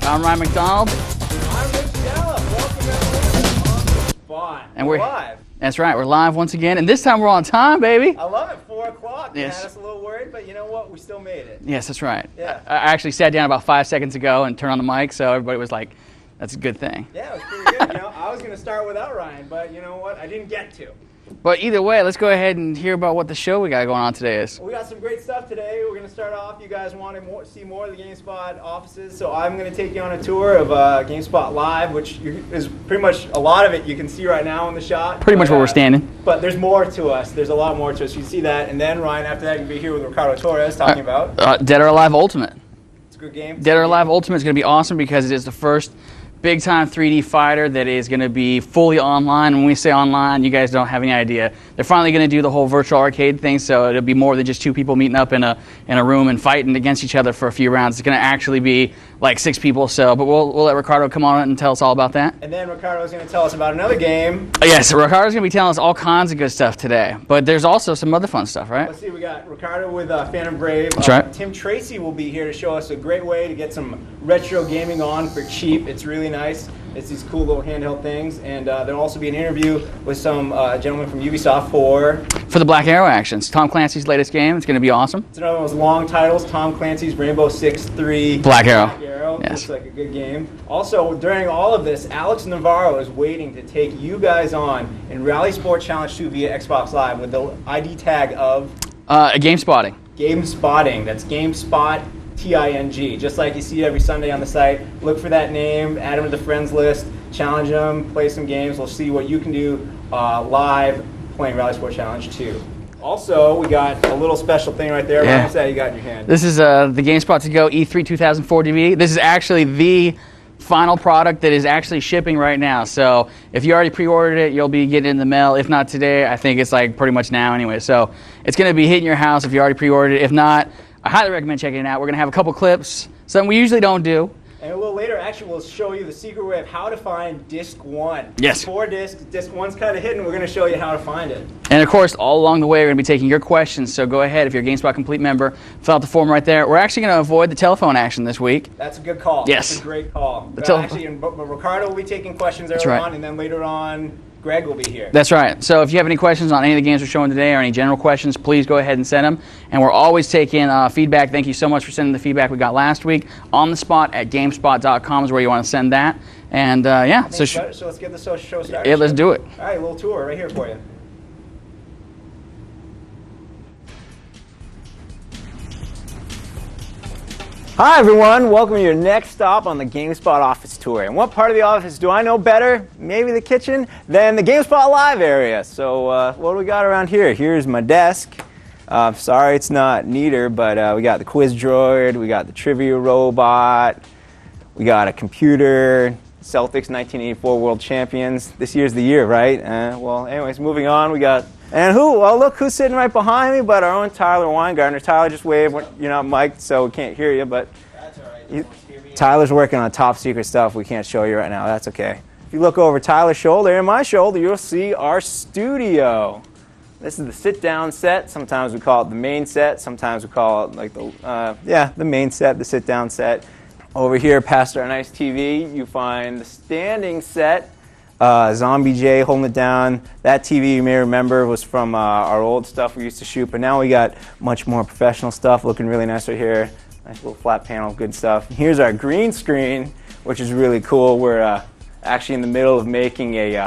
I'm Ryan MacDonald. I'm Rich Gallup. Welcome everyone on the spot. And we're live. That's right, we're live once again, and this time we're on time, baby. I love it. 4 o'clock. Yes. You had us a little worried, but you know what? We still made it. Yes, that's right. Yeah. I actually sat down about 5 seconds ago and turned on the mic, so everybody was like, that's a good thing. Yeah, it was pretty good. I was going to start without Ryan, but you know what? I didn't get to. But either way, let's go ahead and hear about what the show we got going on today is. We got some great stuff today. We're going to start off. You guys want to see more of the GameSpot offices, so I'm going to take you on a tour of GameSpot Live, which is pretty much a lot of it you can see right now in the shot. Pretty much where we're standing. But there's more to us. There's a lot more to us. You can see that. And then, Ryan, after that, you'll be here with Ricardo Torres talking about Dead or Alive Ultimate. It's a good game. Dead or Alive Ultimate is going to be awesome because it is the first big-time 3D fighter that is going to be fully online. When we say online, you guys don't have any idea. They're finally going to do the whole virtual arcade thing, so it'll be more than just 2 people meeting up in a room and fighting against each other for a few rounds. It's going to actually be like 6 people. So, but we'll let Ricardo come on and tell us all about that. And then Ricardo's going to tell us about another game. Yes, Ricardo's going to be telling us all kinds of good stuff today. But there's also some other fun stuff, right? Let's see, we got Ricardo with Phantom Brave. That's right. Tim Tracy will be here to show us a great way to get some retro gaming on for cheap. It's really nice. It's these cool little handheld things. And there'll also be an interview with some gentleman from Ubisoft for the Black Arrow actions. Tom Clancy's latest game. It's going to be awesome. It's another one of those long titles. Tom Clancy's Rainbow Six 3. Black Arrow. Looks Yes. like a good game. Also, during all of this, Alex Navarro is waiting to take you guys on in Rally Sport Challenge 2 via Xbox Live with the ID tag of Game Spotting. Game Spotting. That's GameSpot TING. Just like you see every Sunday on the site. Look for that name, add them to the friends list, challenge them, play some games. We'll see what you can do live playing Rally Sport Challenge 2. Also, we got a little special thing right there. Yeah. What's that you got in your hand? This is the GameSpot to Go E3 2004 DVD. This is actually the final product that is actually shipping right now. So if you already pre-ordered it, you'll be getting it in the mail. If not today, I think it's like pretty much now anyway. So it's going to be hitting your house if you already pre-ordered it. If not, I highly recommend checking it out. We're going to have a couple clips, something we usually don't do. And a little later, actually, we'll show you the secret way of how to find Disc 1. Yes. 4 discs. Disc 1's kind of hidden. We're going to show you how to find it. And of course, all along the way, we're going to be taking your questions. So go ahead, if you're a GameSpot Complete member, fill out the form right there. We're actually going to avoid the telephone action this week. That's a good call. Yes. That's a great call. Actually, Ricardo will be taking questions early on, and then later on, Greg will be here. That's right. So if you have any questions on any of the games we're showing today or any general questions, please go ahead and send them. And we're always taking feedback. Thank you so much for sending the feedback we got last week. On the spot at GameSpot.com is where you want to send that. And yeah, so let's get the show started. Yeah, let's do it. All right, a little tour right here for you. Hi everyone, welcome to your next stop on the GameSpot office tour. And what part of the office do I know better, maybe the kitchen, than the GameSpot Live area? So what do we got around here? Here's my desk. Sorry it's not neater, but we got the quiz droid, we got the trivia robot, we got a computer, Celtics 1984 World Champions. This year's the year, right? Well, anyways, moving on, we got... And well, look who's sitting right behind me, but our own Tyler Weingartner. Tyler, just wave. You're not mic'd, so we can't hear you, but that's all right. Tyler's working on top secret stuff we can't show you right now. That's okay. If you look over Tyler's shoulder and my shoulder, you'll see our studio. This is the sit-down set. Sometimes we call it the main set. Sometimes we call it like the main set, the sit-down set. Over here, past our nice TV, you find the standing set. Zombie J holding it down. That TV, you may remember, was from our old stuff we used to shoot, but now we got much more professional stuff looking really nice right here. Nice little flat panel, good stuff. Here's our green screen, which is really cool. We're actually in the middle of making a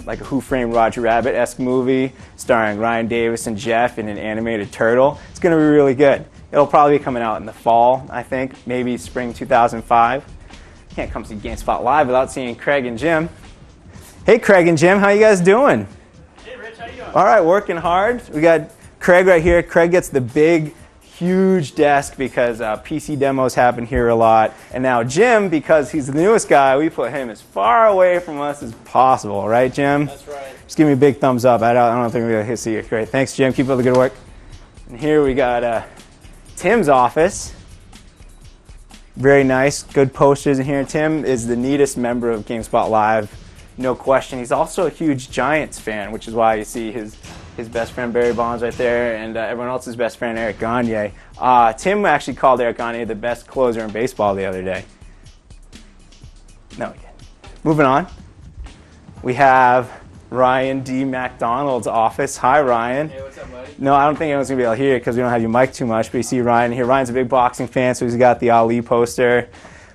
like a Who Framed Roger Rabbit-esque movie starring Ryan Davis and Jeff in an animated turtle. It's going to be really good. It'll probably be coming out in the fall, I think, maybe spring 2005. Can't come see GameSpot Live without seeing Craig and Jim. Hey, Craig and Jim, how you guys doing? Hey, Rich, how you doing? All right, working hard. We got Craig right here. Craig gets the big, huge desk because PC demos happen here a lot. And now Jim, because he's the newest guy, we put him as far away from us as possible. Right, Jim? That's right. Just give me a big thumbs up. I don't think we're going to see you. Great. Thanks, Jim. Keep up the good work. And here we got Tim's office. Very nice. Good posters in here. Tim is the neatest member of GameSpot Live. No question. He's also a huge Giants fan, which is why you see his best friend Barry Bonds right there, and everyone else's best friend Eric Gagne. Tim actually called Eric Gagne the best closer in baseball the other day. No, we didn't. Moving on. We have Ryan D. MacDonald's office. Hi, Ryan. Hey, what's up, buddy? No, I don't think anyone's going to be able to hear it because we don't have your mic too much, but you see Ryan here. Ryan's a big boxing fan, so he's got the Ali poster.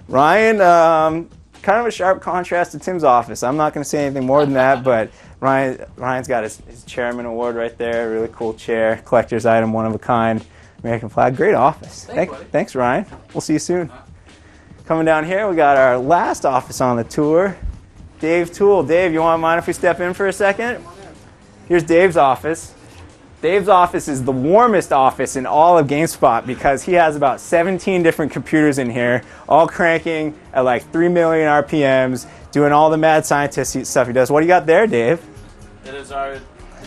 Ryan, kind of a sharp contrast to Tim's office. I'm not going to say anything more than that, but Ryan's got his chairman award right there. Really cool chair, collector's item, one of a kind, American flag. Great office. Thanks, Ryan. We'll see you soon. Coming down here, we got our last office on the tour, Dave Toole. Dave, you want mind if we step in for a second? Here's Dave's office. Dave's office is the warmest office in all of GameSpot because he has about 17 different computers in here, all cranking at like 3 million RPMs, doing all the mad scientist stuff he does. What do you got there, Dave? That is our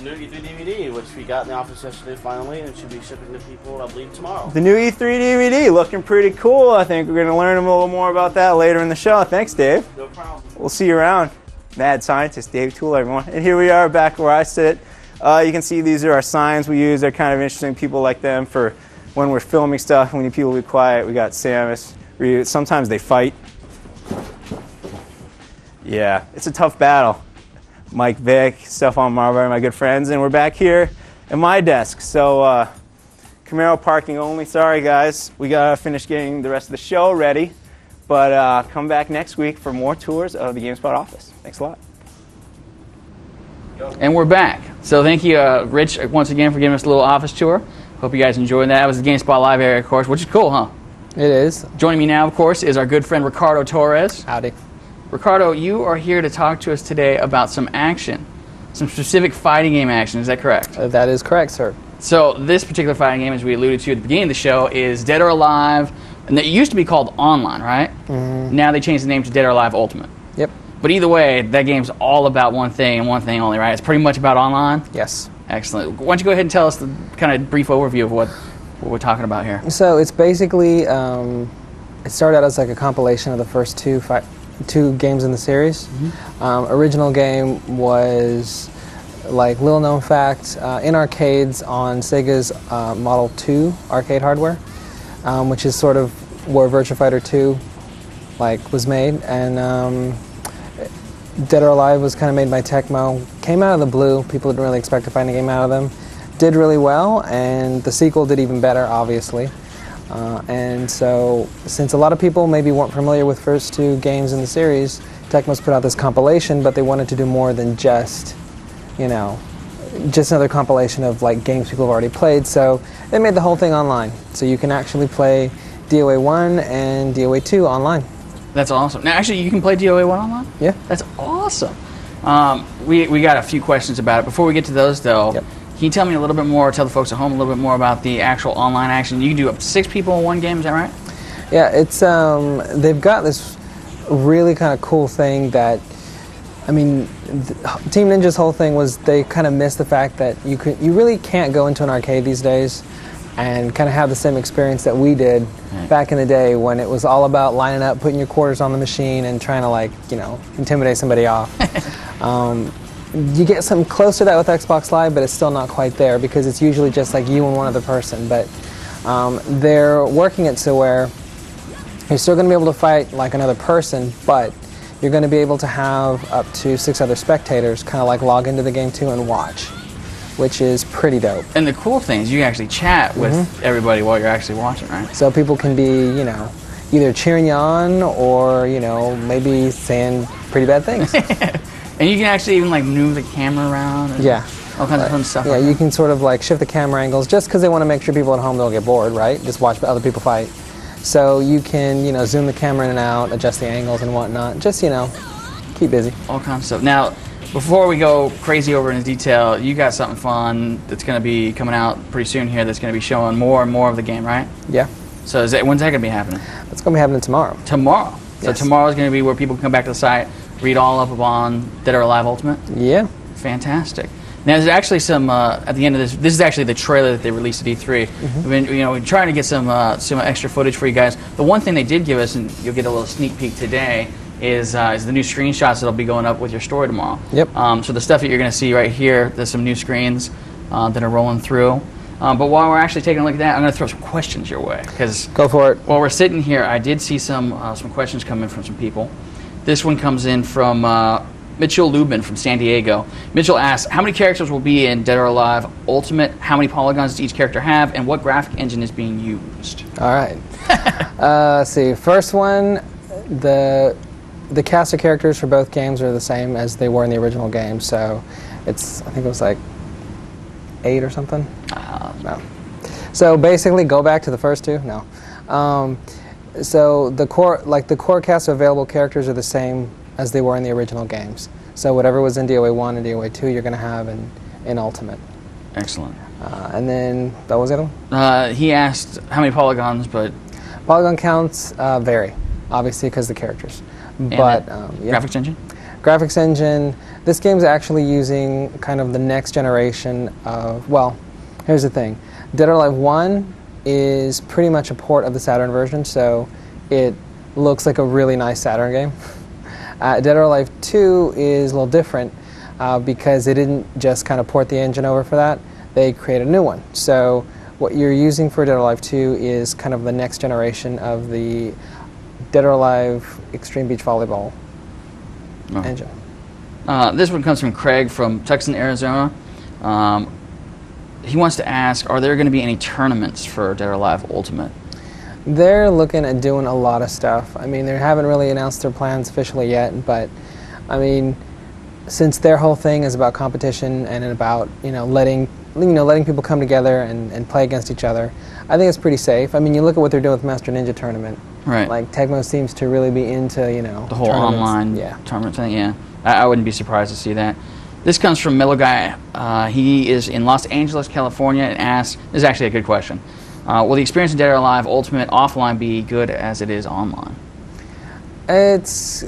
new E3 DVD, which we got in the office yesterday finally, and should be shipping to people, I believe, tomorrow. The new E3 DVD, looking pretty cool. I think we're going to learn a little more about that later in the show. Thanks, Dave. No problem. We'll see you around. Mad scientist, Dave Toole, everyone. And here we are back where I sit. You can see these are our signs we use. They're kind of interesting. People like them for when we're filming stuff. We need people to be quiet. We got Samus. Sometimes they fight. Yeah, it's a tough battle. Mike Vick, Stefan Marbury, my good friends. And we're back here at my desk. So Camaro parking only. Sorry, guys. We got to finish getting the rest of the show ready. But come back next week for more tours of the GameSpot office. Thanks a lot. And we're back. So thank you, Rich, once again for giving us a little office tour. Hope you guys enjoyed that. That was the GameSpot Live area, of course, which is cool, huh? It is. Joining me now, of course, is our good friend Ricardo Torres. Howdy. Ricardo, you are here to talk to us today about some action, some specific fighting game action. Is that correct? That is correct, sir. So this particular fighting game, as we alluded to at the beginning of the show, is Dead or Alive. And it used to be called Online, right? Mm-hmm. Now they changed the name to Dead or Alive Ultimate. Yep. But either way, that game's all about one thing and one thing only, right? It's pretty much about online? Yes. Excellent. Why don't you go ahead and tell us the kind of brief overview of what we're talking about here. So it's basically, it started out as like a compilation of the first two games in the series. Mm-hmm. Original game was, like, little known fact, in arcades on Sega's Model 2 arcade hardware, which is sort of where Virtua Fighter 2 was made. And Dead or Alive was kind of made by Tecmo. Came out of the blue. People didn't really expect to find a game out of them. Did really well, and the sequel did even better, obviously. And so, since a lot of people maybe weren't familiar with first two games in the series, Tecmo's put out this compilation, but they wanted to do more than just, just another compilation of games people have already played. So they made the whole thing online. So you can actually play DOA 1 and DOA 2 online. That's awesome. Now, actually, you can play DOA 1 online? Yeah. That's awesome. We got a few questions about it. Before we get to those, though, yep. Can you tell me a little bit more, tell the folks at home a little bit more about the actual online action? You can do up to 6 people in one game, is that right? Yeah, it's they've got this really kind of cool thing that, Team Ninja's whole thing was they kind of missed the fact that you really can't go into an arcade these days and kind of have the same experience that we did back in the day when it was all about lining up, putting your quarters on the machine and trying to intimidate somebody off. You get something close to that with Xbox Live, but it's still not quite there because it's usually just you and one other person. But they're working it so where you're still going to be able to fight like another person, but you're going to be able to have up to 6 other spectators kind of log into the game too and watch, which is pretty dope. And the cool thing is you can actually chat with everybody while you're actually watching, right? So people can be, either cheering you on or, maybe saying pretty bad things. And you can actually even move the camera around and all kinds of fun stuff. Yeah, you can sort of shift the camera angles just because they want to make sure people at home don't get bored, right? Just watch other people fight. So you can, zoom the camera in and out, adjust the angles and whatnot. Just, keep busy. All kinds of stuff. Now, before we go crazy over into detail, you got something fun that's going to be coming out pretty soon here that's going to be showing more and more of the game, right? Yeah. So when's that going to be happening? It's going to be happening tomorrow. Tomorrow? Yes. So tomorrow's going to be where people can come back to the site, read all up on Dead or Alive Ultimate? Yeah. Fantastic. Now, there's actually some, at the end of this is actually the trailer that they released at E3. We've been, we're trying to get some extra footage for you guys. The one thing they did give us, and you'll get a little sneak peek today, is the new screenshots that'll be going up with your story tomorrow. Yep. So the stuff that you're going to see right here, there's some new screens that are rolling through. But while we're actually taking a look at that, I'm going to throw some questions your way. Cause go for it. While we're sitting here, I did see some questions come in from some people This one comes in from Mitchell Lubin from San Diego. Mitchell asks, how many characters will be in Dead or Alive Ultimate? How many polygons does each character have? And what graphic engine is being used? All right. Let's see. First one, the cast of characters for both games are the same as they were in the original game. So it's, I think it was like 8 or something. No. So basically, go back to the first two. No. So the core cast of available characters are the same as they were in the original games. So whatever was in DOA 1 and DOA 2, you're going to have in Ultimate. Excellent. And then, what was the other one? He asked how many polygons, but... Polygon counts vary, obviously, because of the characters. But yeah. Graphics engine? Graphics engine, this game's actually using kind of the next generation of, well, here's the thing. Dead or Alive 1 is pretty much a port of the Saturn version, so it looks like a really nice Saturn game. Dead or Alive 2 is a little different because they didn't just kind of port the engine over for that. They created a new one. So what you're using for Dead or Alive 2 is kind of the next generation of the Dead or Alive Extreme Beach Volleyball engine. This one comes from Craig from Tucson, Arizona. He wants to ask, are there going to be any tournaments for Dead or Alive Ultimate? They're looking at doing a lot of stuff. I mean, they haven't really announced their plans officially yet, but I mean, since their whole thing is about competition and about letting people come together and play against each other, I think it's pretty safe. I mean, you look at what they're doing with Master Ninja Tournament. Right. Like Tecmo seems to really be into the whole online tournament thing. Yeah, I wouldn't be surprised to see that. This comes from Miller Guy. He is in Los Angeles, California, and asks, this is actually a good question. Will the experience in Dead or Alive Ultimate offline be good as it is online? It's,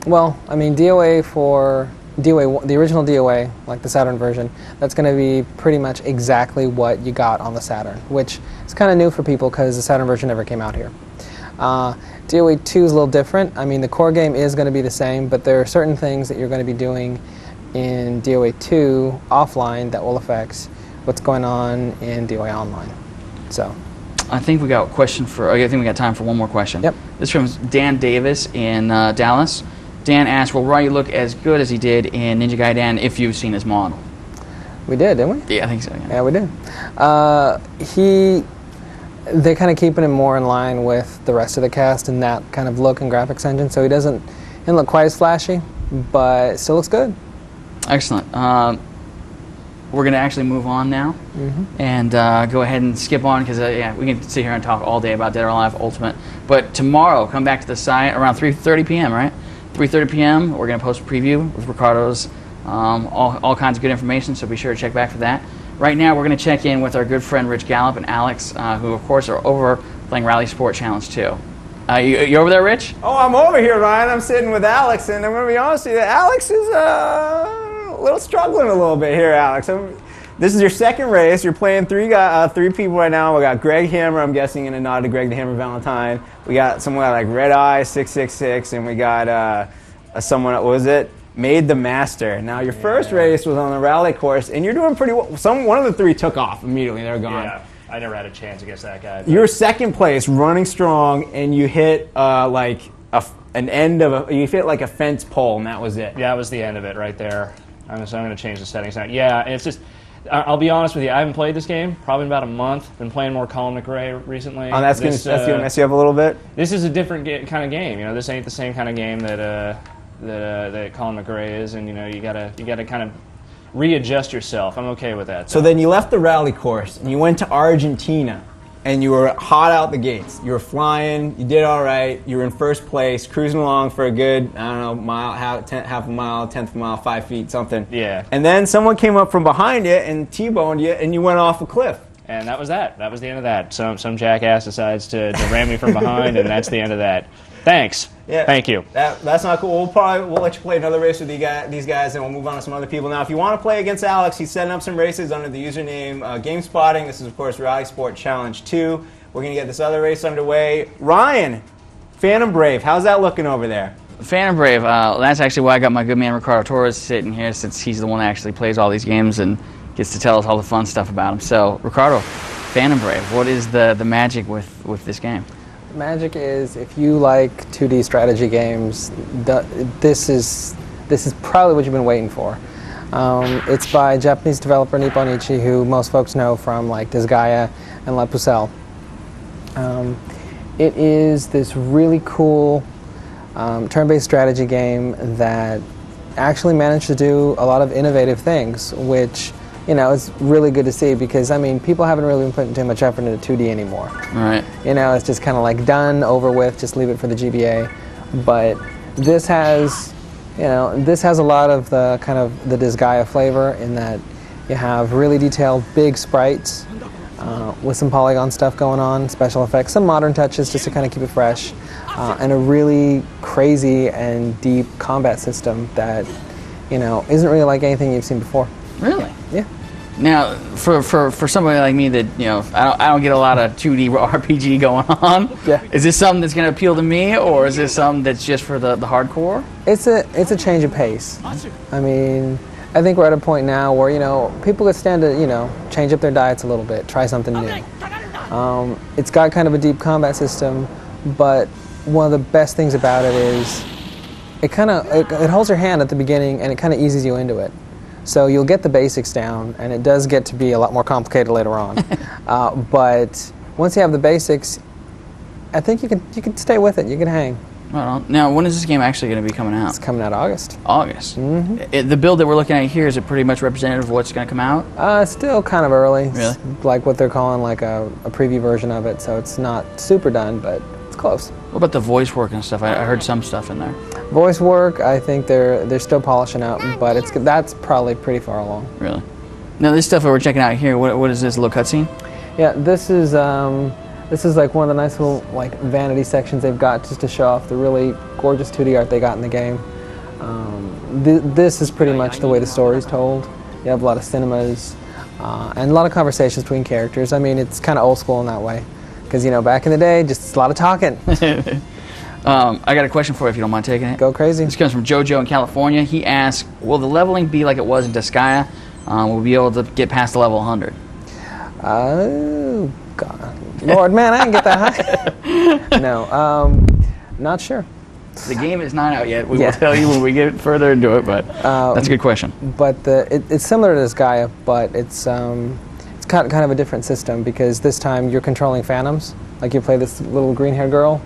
well, I mean, DOA for DOA, the original DOA, like the Saturn version, that's going to be pretty much exactly what you got on the Saturn, which is kind of new for people because the Saturn version never came out here. DOA 2 is a little different. I mean, the core game is going to be the same, but there are certain things that you're going to be doing in DOA 2 offline that will affect what's going on in DOA online. So, I think we got a question for. I think we got time for one more question. Yep. This is from Dan Davis in Dallas. Dan asked, "Will Ryu look as good as he did in Ninja Gaiden if you've seen his model?" We did, didn't we? Yeah, I think so. Yeah, we did. They're kind of keeping him more in line with the rest of the cast in that kind of look and graphics engine. So he doesn't look quite as flashy, but still looks good. Excellent. We're going to actually move on now and go ahead and skip on because we can sit here and talk all day about Dead or Alive Ultimate. But tomorrow, come back to the site around 3:30 p.m., right? 3:30 p.m., we're going to post a preview with Ricardo's all kinds of good information, so be sure to check back for that. Right now, we're going to check in with our good friend Rich Gallup and Alex, who, of course, are over playing Rally Sport Challenge 2. You over there, Rich? Oh, I'm over here, Ryan. I'm sitting with Alex, and I'm going to be honest with you, Alex is a little struggling a little bit here, Alex. This is your second race. You're playing three people right now. We got Greg Hammer, I'm guessing, in a nod to Greg the Hammer Valentine. We got someone like Red Eye 666, and we got someone, what was it? Made the Master. Now, your first race was on the rally course, and you're doing pretty well. One of the three took off immediately. They're gone. Yeah, I never had a chance against that guy. You're second place, running strong, and you hit an end of you hit like a fence pole, and that was it. Yeah, that was the end of it right there. I'm going to change the settings now. Yeah, it's just, I'll be honest with you, I haven't played this game probably about a month. Been playing more Colin McRae recently. Oh, that's going to mess you up a little bit? This is a different kind of game. This ain't the same kind of game that Colin McRae is, and you gotta kind of readjust yourself. I'm okay with that. So then you left the rally course and you went to Argentina, and you were hot out the gates. You were flying. You did all right. You were in first place, cruising along for a good mile, half a mile, tenth of a mile, 5 feet, something. Yeah. And then someone came up from behind you and T-boned you, and you went off a cliff. And that was that. That was the end of that. Some jackass decides to ram me from behind, and that's the end of that. Thanks. Yeah. Thank you. That's not cool. We'll let you play another race with these guys, and we'll move on to some other people. Now, if you want to play against Alex, he's setting up some races under the username GameSpotting. This is, of course, Rally Sport Challenge 2. We're going to get this other race underway. Ryan, Phantom Brave, how's that looking over there? Phantom Brave, that's actually why I got my good man Ricardo Torres sitting here, since he's the one that actually plays all these games and gets to tell us all the fun stuff about them. So, Ricardo, Phantom Brave, what is the magic with this game? Magic is, if you like 2D strategy games, this is probably what you've been waiting for. It's by Japanese developer Nipponichi, who most folks know from like Disgaea and La Pucelle. It is this really cool turn-based strategy game that actually managed to do a lot of innovative things, which, you know, it's really good to see, because I mean, people haven't really been putting too much effort into 2D anymore. Right. You know, it's just kind of like done, over with, just leave it for the GBA. But this has, you know, this has a lot of the kind of the Disgaea flavor, in that you have really detailed big sprites with some polygon stuff going on, special effects, some modern touches just to kind of keep it fresh, and a really crazy and deep combat system that, you know, isn't really like anything you've seen before. Really? Yeah. Now, for somebody like me that, you know, I don't get a lot of 2D RPG going on. Yeah. Is this something that's going to appeal to me, or is this something that's just for the hardcore? It's a change of pace. I mean, I think we're at a point now where, you know, people could stand to, you know, change up their diets a little bit, try something new. It's got kind of a deep combat system, but one of the best things about it is it holds your hand at the beginning, and it kind of eases you into it. So you'll get the basics down, and it does get to be a lot more complicated later on. But once you have the basics, I think you can stay with it. You can hang. Well, now, when is this game actually going to be coming out? It's coming out August. August. Mm-hmm. The build that we're looking at here, is it pretty much representative of what's going to come out? Still kind of early. Really? It's like what they're calling like a preview version of it, so it's not super done, but it's close. What about the voice work and stuff? I heard some stuff in there. Voice work, I think they're still polishing out, but that's probably pretty far along. Really? Now, this stuff that we're checking out here, what is this, a little cutscene? Yeah, this is like one of the nice little like vanity sections they've got, just to show off the really gorgeous 2D art they got in the game. This is pretty much the way the story's told. You have a lot of cinemas and a lot of conversations between characters. I mean, it's kind of old school in that way, because, you know, back in the day, just a lot of talking. I got a question for you, if you don't mind taking it. Go crazy. This comes from JoJo in California. He asks, will the leveling be like it was in Disgaea? Will we be able to get past the level 100? Oh, God. Lord, man, I didn't get that high. No, not sure. The game is not out yet. We Yeah. will tell you when we get further into it, but that's a good question. But it's similar to Disgaea, but it's kind of a different system, because this time you're controlling phantoms. Like, you play this little green-haired girl,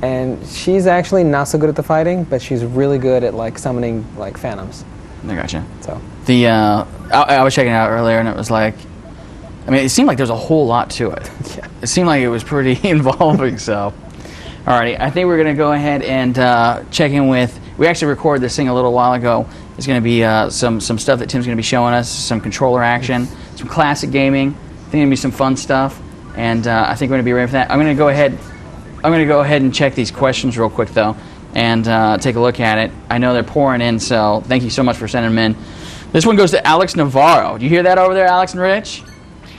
and she's actually not so good at the fighting, but she's really good at like summoning like phantoms. I gotcha. So I was checking it out earlier, and it was like, I mean, it seemed like there's a whole lot to it. Yeah. It seemed like it was pretty involving. So, alrighty, I think we're gonna go ahead and check in with. We actually recorded this thing a little while ago. There's gonna be some stuff that Tim's gonna be showing us, some controller action, some classic gaming. I think gonna be some fun stuff, and I think we're gonna be ready for that. I'm gonna go ahead and check these questions real quick though, and take a look at it. I know they're pouring in, so thank you so much for sending them in. This one goes to Alex Navarro. Do you hear that over there, Alex and Rich?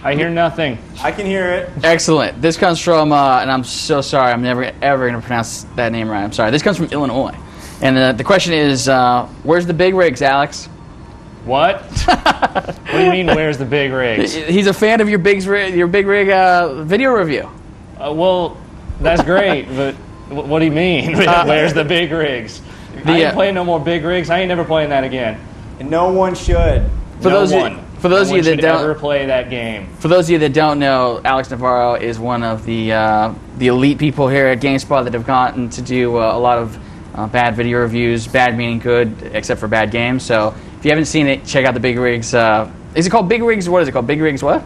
I hear nothing. I can hear it. Excellent. This comes from, and I'm so sorry, I'm never ever going to pronounce that name right. I'm sorry. This comes from Illinois. And the question is, where's the big rigs, Alex? What? What do you mean, where's the big rigs? He's a fan of your big rig video review. Well, that's great, but what do you mean? Where's the big rigs? I ain't playing no more big rigs. I ain't never playing that again. And no one should. For those of you that don't ever play that game. For those of you that don't know, Alex Navarro is one of the elite people here at GameSpot that have gotten to do a lot of bad video reviews. Bad meaning good, except for bad games. So if you haven't seen it, check out the Big Rigs. Is it called Big Rigs? What is it called? Big Rigs what?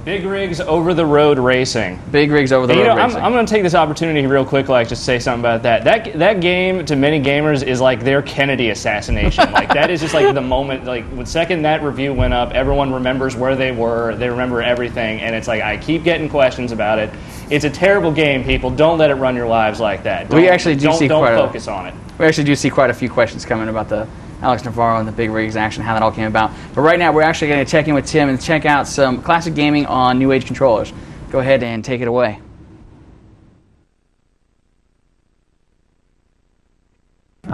Big Rigs Over the Road Racing. Big Rigs Over the Road Racing. I'm going to take this opportunity real quick, like, just to say something about that. That game, to many gamers, is like their Kennedy assassination. Like, that is just like the moment, like, the second that review went up, everyone remembers where they were, they remember everything, and it's like, I keep getting questions about it. It's a terrible game, people. Don't let it run your lives like that. We actually do see don't focus on it. We actually do see quite a few questions coming about the Alex Navarro and the Big Rigs action, how that all came about. But right now, we're actually going to check in with Tim and check out some classic gaming on New Age controllers. Go ahead and take it away.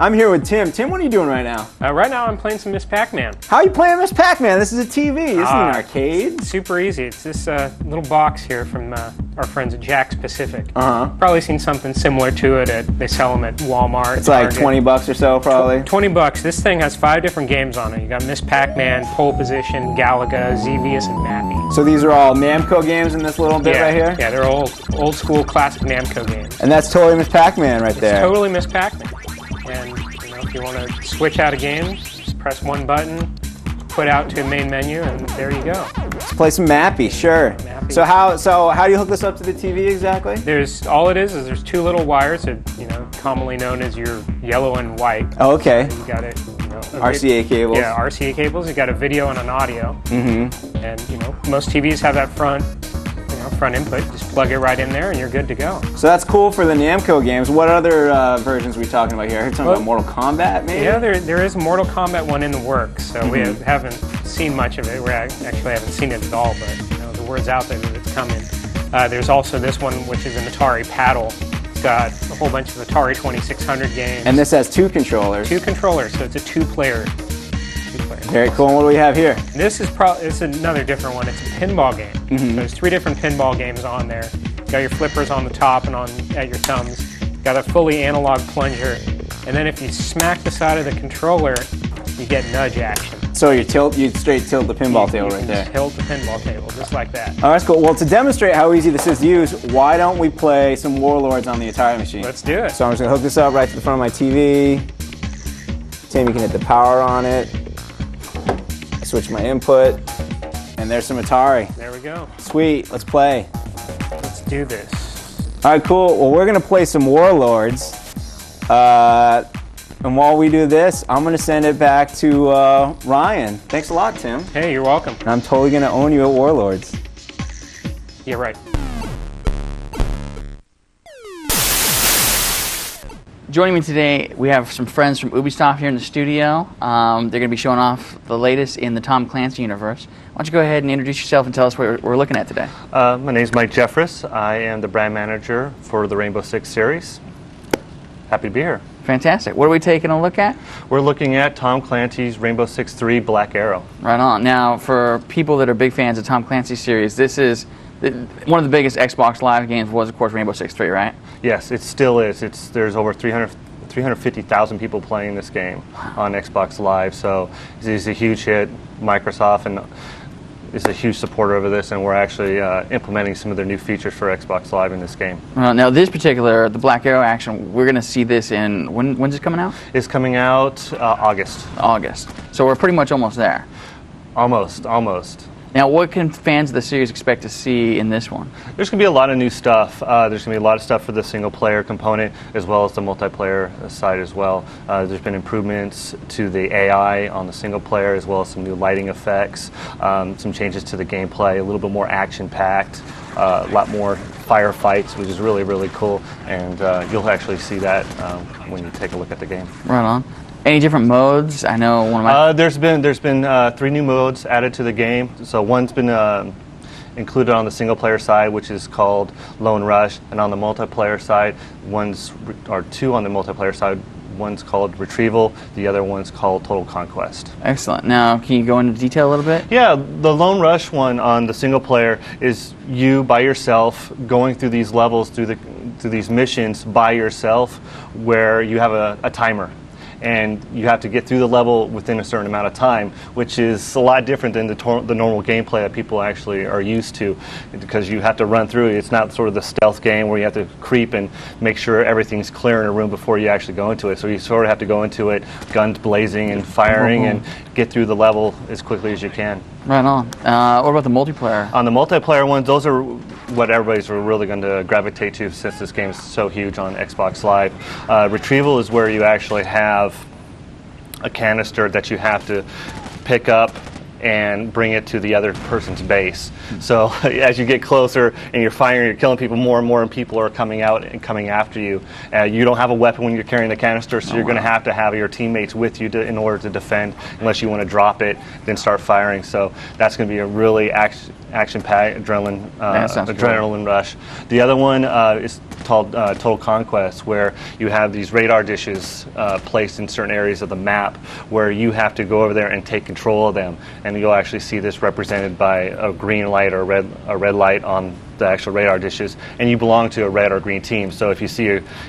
I'm here with Tim. Tim, what are you doing right now? Right now I'm playing some Miss Pac-Man. How are you playing Miss Pac-Man? This is a TV. This is an arcade. Super easy. It's this little box here from our friends at Jack's Pacific. Uh-huh. Probably seen something similar to it. They sell them at Walmart. It's like Target. $20 or so, probably. $20. This thing has 5 different games on it. You got Miss Pac-Man, Pole Position, Galaga, Xevious, and Mappy. So these are all Namco games in this little bit right here? Yeah, they're old school classic Namco games. And that's totally Miss Pac-Man right there. Totally Miss Pac-Man. And if you want to switch out of games, just press one button, put out to a main menu, and there you go. Let's play some Mappy, sure. Mappy. So how do you hook this up to the TV exactly? There's 2 little wires that commonly known as your yellow and white. Oh, okay. You got it. RCA cables. Yeah, RCA cables. You got a video and an audio. Mm-hmm. And most TVs have that front input. Just plug it right in there, and you're good to go. So that's cool for the Namco games. What other versions are we talking about here? I heard something about Mortal Kombat, maybe? Yeah, there is a Mortal Kombat one in the works. So we haven't seen much of it. We actually haven't seen it at all, but the word's out there that it's coming. There's also this one, which is an Atari Paddle. It's got a whole bunch of Atari 2600 games. And this has 2 controllers. 2 controllers, so it's a 2-player. Very cool. And what do we have here? This is another different one. It's a pinball game. Mm-hmm. There's 3 different pinball games on there. You got your flippers on the top and at your thumbs. You got a fully analog plunger. And then if you smack the side of the controller, you get nudge action. So you straight tilt the pinball table right there. Tilt the pinball table, just like that. Oh, that's cool. Well, to demonstrate how easy this is to use, why don't we play some Warlords on the Atari machine? Let's do it. So I'm just going to hook this up right to the front of my TV. Tim, you can hit the power on it. Switch my input. And there's some Atari. There we go. Sweet. Let's play. Let's do this. All right, cool. Well, we're going to play some Warlords. And while we do this, I'm going to send it back to Ryan. Thanks a lot, Tim. Hey, you're welcome. And I'm totally going to own you at Warlords. Yeah, right. Joining me today, we have some friends from Ubisoft here in the studio. They're going to be showing off the latest in the Tom Clancy universe. Why don't you go ahead and introduce yourself and tell us what we're looking at today? My name is Mike Jeffress. I am the brand manager for the Rainbow Six series. Happy to be here. Fantastic. What are we taking a look at? We're looking at Tom Clancy's Rainbow Six 3 Black Arrow. Right on. Now, for people that are big fans of Tom Clancy's series, this is one of the biggest Xbox Live games was, of course, Rainbow Six 3, right? Yes, it still is. There's over 350,000 people playing this game on Xbox Live, so it's a huge hit. Microsoft is a huge supporter of this, and we're actually implementing some of their new features for Xbox Live in this game. Now, this particular, the Black Arrow action, we're going to see this in, when's it coming out? It's coming out August. August. So we're pretty much almost there. Almost. Now, what can fans of the series expect to see in this one? There's going to be a lot of new stuff. There's going to be a lot of stuff for the single-player component as well as the multiplayer side as well. There's been improvements to the AI on the single-player as well as some new lighting effects, some changes to the gameplay, a little bit more action-packed, a lot more firefights, which is really, really cool. And you'll actually see that when you take a look at the game. Right on. Any different modes? I know one of my... There's been 3 new modes added to the game. So one's been included on the single-player side, which is called Lone Rush, and on the multiplayer side, 2 on the multiplayer side. One's called Retrieval, the other one's called Total Conquest. Excellent. Now, can you go into detail a little bit? Yeah, the Lone Rush one on the single player is you by yourself going through these levels, through these missions by yourself, where you have a timer. And you have to get through the level within a certain amount of time, which is a lot different than the normal gameplay that people actually are used to, because you have to run through it. It's not sort of the stealth game where you have to creep and make sure everything's clear in a room before you actually go into it. So you sort of have to go into it, guns blazing and firing, and get through the level as quickly as you can. Right on. What about the multiplayer? On the multiplayer ones, those are what everybody's really going to gravitate to since this game is so huge on Xbox Live. Retrieval is where you actually have a canister that you have to pick up and bring it to the other person's base. So as you get closer and you're firing, you're killing people more and more, and people are coming out and coming after you. You don't have a weapon when you're carrying the canister, so you're going to have your teammates with you in order to defend, unless you want to drop it, then start firing. So that's going to be a really action-packed adrenaline rush. The other one is called Total Conquest, where you have these radar dishes placed in certain areas of the map where you have to go over there and take control of them. And you'll actually see this represented by a green light or a red light on the actual radar dishes, and you belong to a red or green team. So if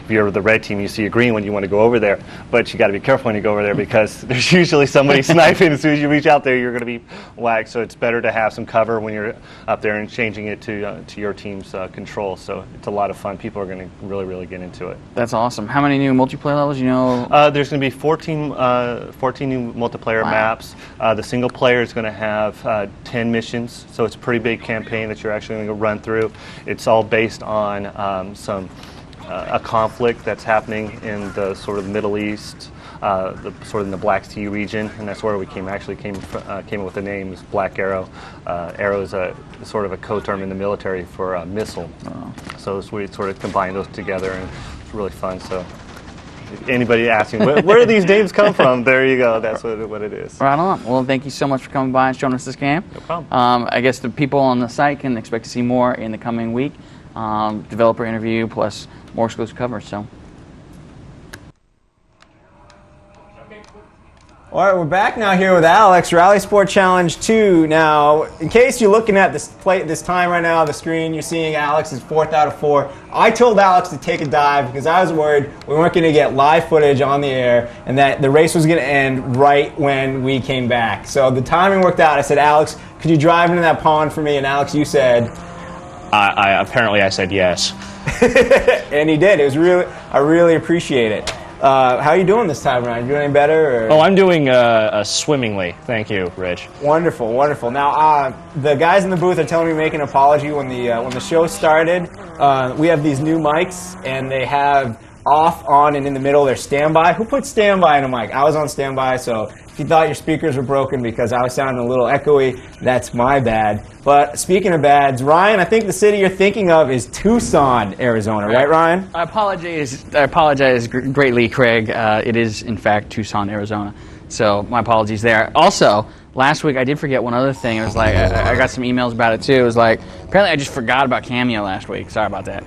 you're the red team, you see a green one, you want to go over there, but you got to be careful when you go over there, because there's usually somebody sniping. As soon as you reach out there, you're going to be whacked. So it's better to have some cover when you're up there and changing it to your team's control. So it's a lot of fun. People are going to really get into it. That's awesome. How many new multiplayer levels? You know, there's going to be 14 new multiplayer maps. The single player is going to have 10 missions, so it's a pretty big campaign that you're actually going to run through. It's all based on a conflict that's happening in the sort of Middle East, sort of in the Black Sea region, and that's where we came up with the name Black Arrow. Arrow is sort of a code term in the military for missile. So we sort of combine those together, and it's really fun. So if anybody asking where do these names come from, there you go. That's what it is. Right on. Well, thank you so much for coming by and showing us this game. No problem. I guess the people on the site can expect to see more in the coming week. Developer interview plus more exclusive coverage. So. All right, we're back now here with Alex, Rally Sport Challenge 2. Now, in case you're looking at this time right now on the screen, you're seeing Alex's 4th out of 4. I told Alex to take a dive because I was worried we weren't going to get live footage on the air and that the race was going to end right when we came back. So the timing worked out. I said, Alex, could you drive into that pond for me? And Alex, you said... Apparently I said yes. And he did. I really appreciate it. How are you doing this time around? You doing any better? Or? Oh, I'm doing swimmingly. Thank you, Rich. Wonderful, wonderful. Now, the guys in the booth are telling me to make an apology when the show started. We have these new mics, and they have off, on, and in the middle. They're standby. Who put standby in a mic? I was on standby, so if you thought your speakers were broken because I was sounding a little echoey, that's my bad. But speaking of bads, Ryan, I think the city you're thinking of is Tucson, Arizona, right, Ryan? I apologize greatly, Craig. It is, in fact, Tucson, Arizona. So my apologies there. Also, last week I did forget one other thing. It was like I got some emails about it too. It was like apparently I just forgot about Cameo last week. Sorry about that.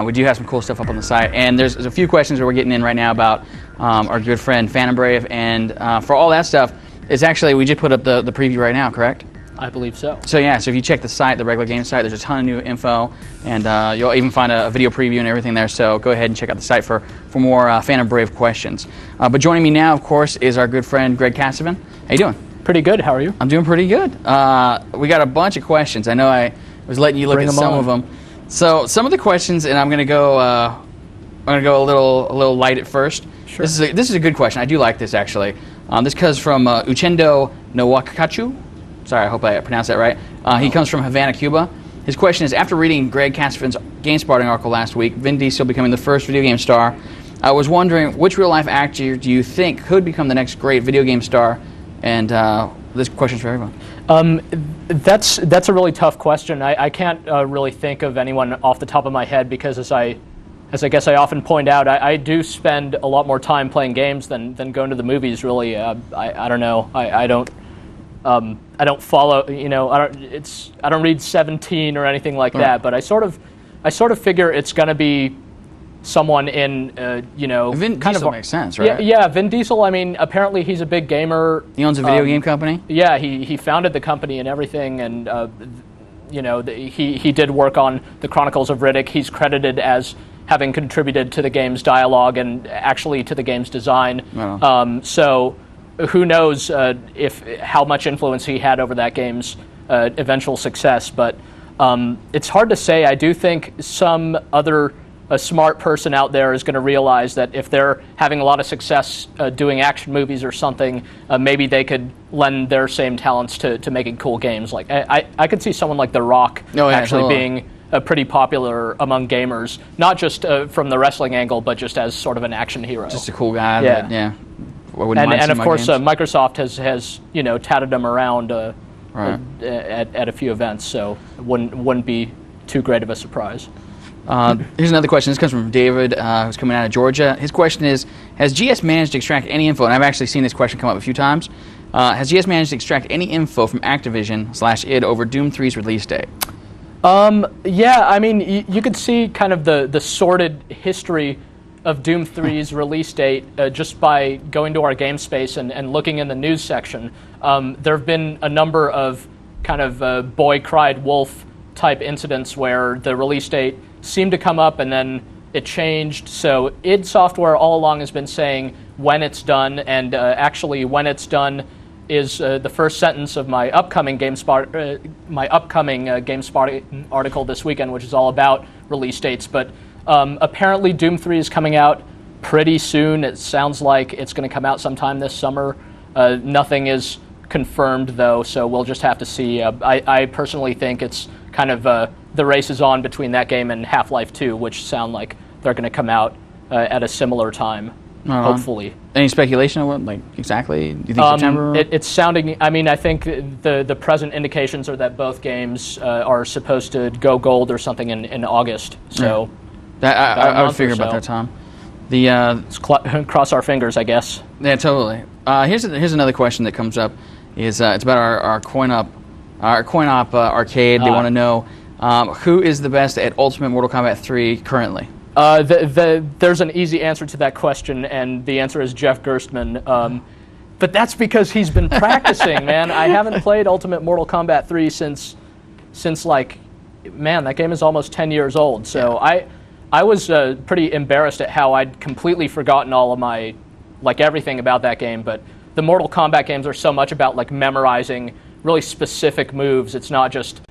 We do have some cool stuff up on the site, and there's a few questions that we're getting in right now about our good friend Phantom Brave, and for all that stuff, it's actually we just put up the preview right now, correct? I believe so. So yeah, so if you check the site, the regular game site, there's a ton of new info, and you'll even find a video preview and everything there. So go ahead and check out the site for more Phantom Brave questions. But joining me now, of course, is our good friend Greg Cassavin. How you doing? Pretty good. How are you? I'm doing pretty good. We got a bunch of questions. I know I was letting you look at some of them. So some of the questions, and I'm gonna go a little light at first. Sure. This is a good question. I do like this actually. This comes from Uchendo Nowakachu. Sorry, I hope I pronounced that right. He comes from Havana, Cuba. His question is, after reading Greg Casavin's GameSpot article last week, Vin Diesel becoming the first video game star, I was wondering which real-life actor do you think could become the next great video game star? And this question's for everyone. That's a really tough question. I can't really think of anyone off the top of my head because, as I guess I often point out, I do spend a lot more time playing games than going to the movies. Really, I don't know. I don't follow. You know, I don't read 17 or anything like that. But I sort of figure it's going to be someone in Vin kind Diesel of makes sense, right? Yeah, Vin Diesel. I mean, apparently he's a big gamer. He owns a video game company. Yeah, he founded the company and everything, and he did work on the Chronicles of Riddick. He's credited as having contributed to the game's dialogue and actually to the game's design. Wow. So who knows how much influence he had over that game's eventual success? But it's hard to say. I do think some other a smart person out there is going to realize that if they're having a lot of success doing action movies or something, maybe they could lend their same talents to making cool games. Like I could see someone like The Rock being pretty popular among gamers, not just from the wrestling angle, but just as sort of an action hero. Just a cool guy. Yeah. wouldn't mind And seeing of my course, games. Microsoft has touted them around Right. at a few events, so it wouldn't be too great of a surprise. Here's another question. This comes from David, who's coming out of Georgia. His question is, has GS managed to extract any info, and I've actually seen this question come up a few times, has GS managed to extract any info from Activision/id over Doom 3's release date? Yeah, I mean, you could see kind of the sordid history of Doom 3's release date just by going to our game space and looking in the news section. There have been a number of kind of boy cried wolf type incidents where the release date seemed to come up and then it changed. So id Software all along has been saying when it's done, and actually when it's done is the first sentence of my upcoming GameSpot article this weekend, which is all about release dates. But apparently Doom 3 is coming out pretty soon. It sounds like it's going to come out sometime this summer. Nothing is confirmed, though, so we'll just have to see. I personally think it's kind of the race is on between that game and Half-Life 2, which sound like they're going to come out at a similar time, hopefully. Any speculation on what, like, exactly? Do you think September? It's sounding, I mean, I think the present indications are that both games are supposed to go gold or something in August, so... I would figure about that time. Let's cross our fingers, I guess. Yeah, totally. Here's another question that comes up. It's about our coin-op arcade. They want to know who is the best at Ultimate Mortal Kombat 3 currently. There's an easy answer to that question, and the answer is Jeff Gerstmann. But that's because he's been practicing, man. I haven't played Ultimate Mortal Kombat 3 since like, man, that game is almost 10 years old. So I was pretty embarrassed at how I'd completely forgotten all of my, like, everything about that game. But the Mortal Kombat games are so much about, like, memorizing really specific moves. It's not just,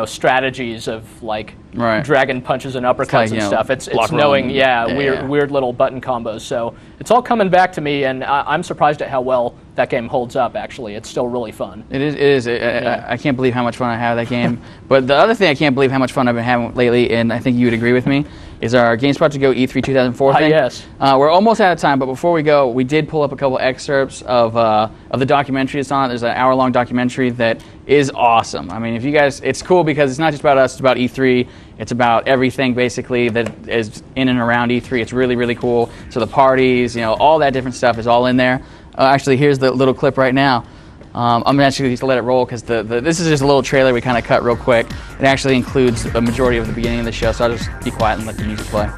strategies of, like, dragon punches and uppercuts and stuff. It's knowing, weird little button combos. So it's all coming back to me, and I'm surprised at how well that game holds up, actually. It's still really fun. It is. I can't believe how much fun I have with that game. But the other thing I can't believe how much fun I've been having lately, and I think you would agree with me, is our GameSpot to Go E3 2004 thing. Yes. We're almost out of time, but before we go, we did pull up a couple excerpts of the documentary that's on it. There's an hour-long documentary that is awesome. I mean, if you guys, it's cool because it's not just about us, it's about E3. It's about everything, basically, that is in and around E3. It's really, really cool. So the parties, all that different stuff is all in there. Actually, here's the little clip right now. I'm actually just let it roll because this is just a little trailer we kind of cut real quick. It actually includes a majority of the beginning of the show, so I'll just be quiet and let the music play.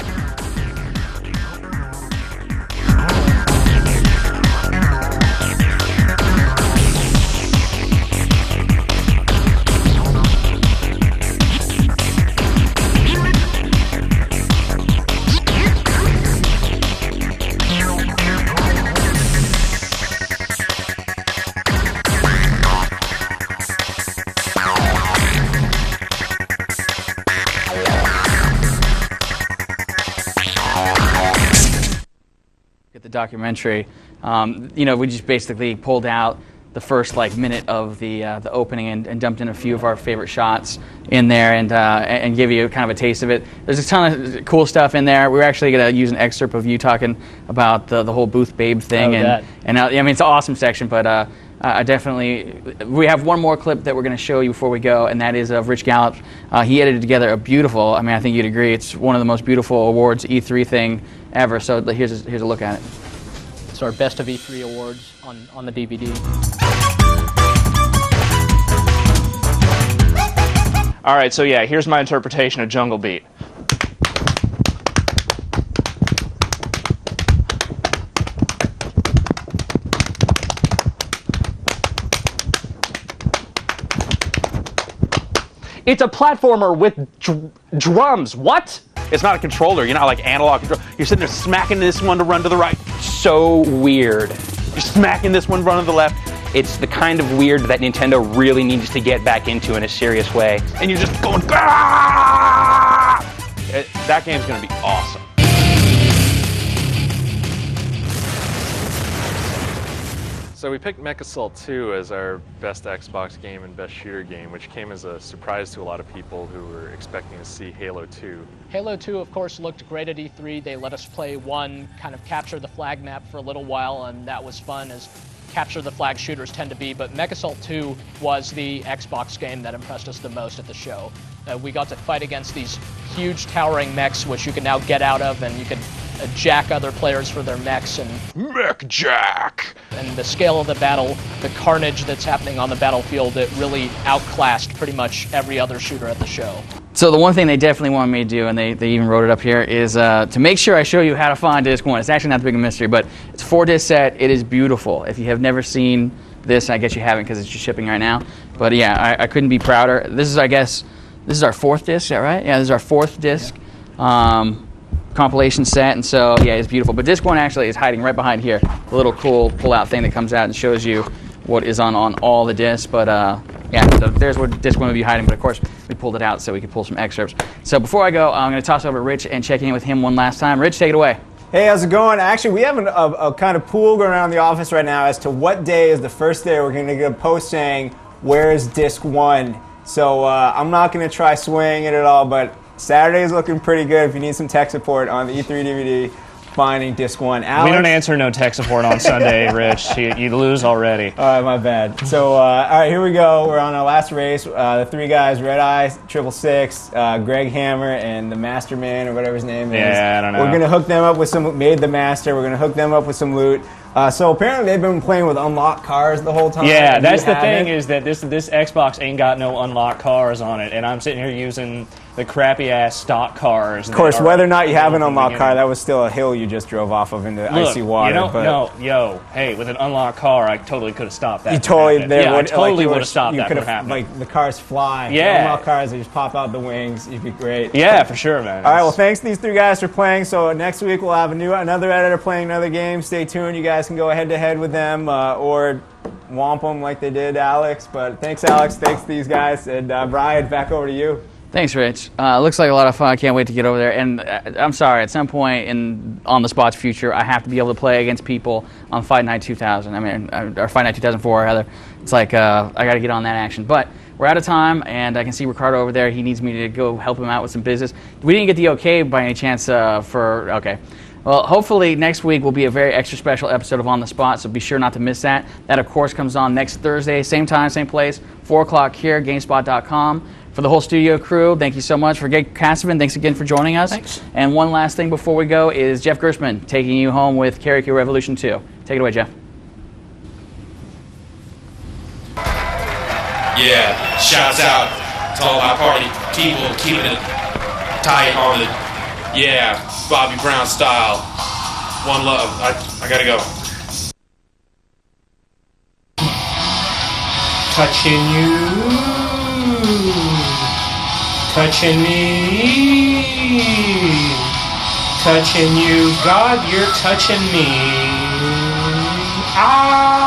Documentary, we just basically pulled out the first minute of the opening and dumped in a few of our favorite shots in there and give you kind of a taste of it. There's a ton of cool stuff in there. We're actually going to use an excerpt of you talking about the whole Booth Babe thing, it's an awesome section, but we have one more clip that we're going to show you before we go, and that is of Rich Gallup. He edited together a beautiful, I think you'd agree, it's one of the most beautiful awards E3 thing ever. So here's a look at it. It's our Best of E3 awards on the DVD. All right, so yeah, here's my interpretation of Jungle Beat. It's a platformer with drums. What? It's not a controller. You're not like analog control. You're sitting there smacking this one to run to the right. So weird. You're smacking this one to run to the left. It's the kind of weird that Nintendo really needs to get back into in a serious way. And you're just going, ah! That game's going to be awesome. So we picked Mech Assault 2 as our best Xbox game and best shooter game, which came as a surprise to a lot of people who were expecting to see Halo 2. Halo 2, of course, looked great at E3. They let us play one, kind of capture the flag map for a little while, and that was fun, as capture the flag shooters tend to be. But Mech Assault 2 was the Xbox game that impressed us the most at the show. We got to fight against these huge towering mechs, which you can now get out of, and you can jack other players for their mechs. And Mech Jack! And the scale of the battle, the carnage that's happening on the battlefield, it really outclassed pretty much every other shooter at the show. So the one thing they definitely wanted me to do, and they even wrote it up here, is to make sure I show you how to find disc 1. It's actually not that big a mystery, but it's a 4-disc set. It is beautiful. If you have never seen this, I guess you haven't because it's just shipping right now. But yeah, I couldn't be prouder. This is, I guess, this is our 4th disc, is that right? Yeah, this is our 4th disc. Compilation set, and so yeah, it's beautiful. But disc 1 actually is hiding right behind here. A little cool pull-out thing that comes out and shows you what is on all the discs. But yeah, so there's where disc 1 would be hiding. But of course, we pulled it out so we could pull some excerpts. So before I go, I'm going to toss it over to Rich and check in with him one last time. Rich, take it away. Hey, how's it going? Actually, we have a kind of pool going around the office right now as to what day is the first day we're going to get a post saying, where's disc 1? So I'm not going to try swaying it at all, but Saturday is looking pretty good if you need some tech support on the E3 DVD finding disc 1. Alex? We don't answer no tech support on Sunday, Rich. You lose already. All right, my bad. So, all right, here we go. We're on our last race. The 3 guys, Red Eye, 666, Greg Hammer, and the Master Man, or whatever his name is. Yeah, I don't know. We're going to hook them up with some, made the Master. We're going to hook them up with some loot. So apparently they've been playing with unlocked cars the whole time. Yeah, that's the thing, is that this Xbox ain't got no unlocked cars on it, and I'm sitting here using the crappy-ass stock cars. Of course, whether or not you have an unlocked car, that was still a hill you just drove off of into icy water. Hey, with an unlocked car, I totally could have stopped that. You totally, I totally would have stopped that from happening. Like, the cars fly. Yeah. Unlocked cars, they just pop out the wings. You'd be great. Yeah, for sure, man. All right, well, thanks to these 3 guys for playing. So next week we'll have another editor playing another game. Stay tuned. You guys can go head-to-head with them or womp them like they did Alex. But thanks, Alex. Thanks to these guys. And Brian, back over to you. Thanks, Rich. Looks like a lot of fun. I can't wait to get over there. And I'm sorry, at some point in On the Spot's future, I have to be able to play against people on Fight Night 2000. Or Fight Night 2004, rather. It's like I got to get on that action. But we're out of time, and I can see Ricardo over there. He needs me to go help him out with some business. We didn't get the okay by any chance okay. Well, hopefully next week will be a very extra special episode of On the Spot, so be sure not to miss that. That, of course, comes on next Thursday, same time, same place, 4 o'clock here, GameSpot.com. For the whole studio crew, thank you so much. For Gabe Cassavin, thanks again for joining us. Thanks. And one last thing before we go is Jeff Gershman taking you home with Karaoke Revolution 2. Take it away, Jeff. Yeah, shouts out to all my party people keeping it tight-hearted. Yeah, Bobby Brown style. One love. I gotta go. Touching you. Touching me, touching you, God, you're touching me. Ah!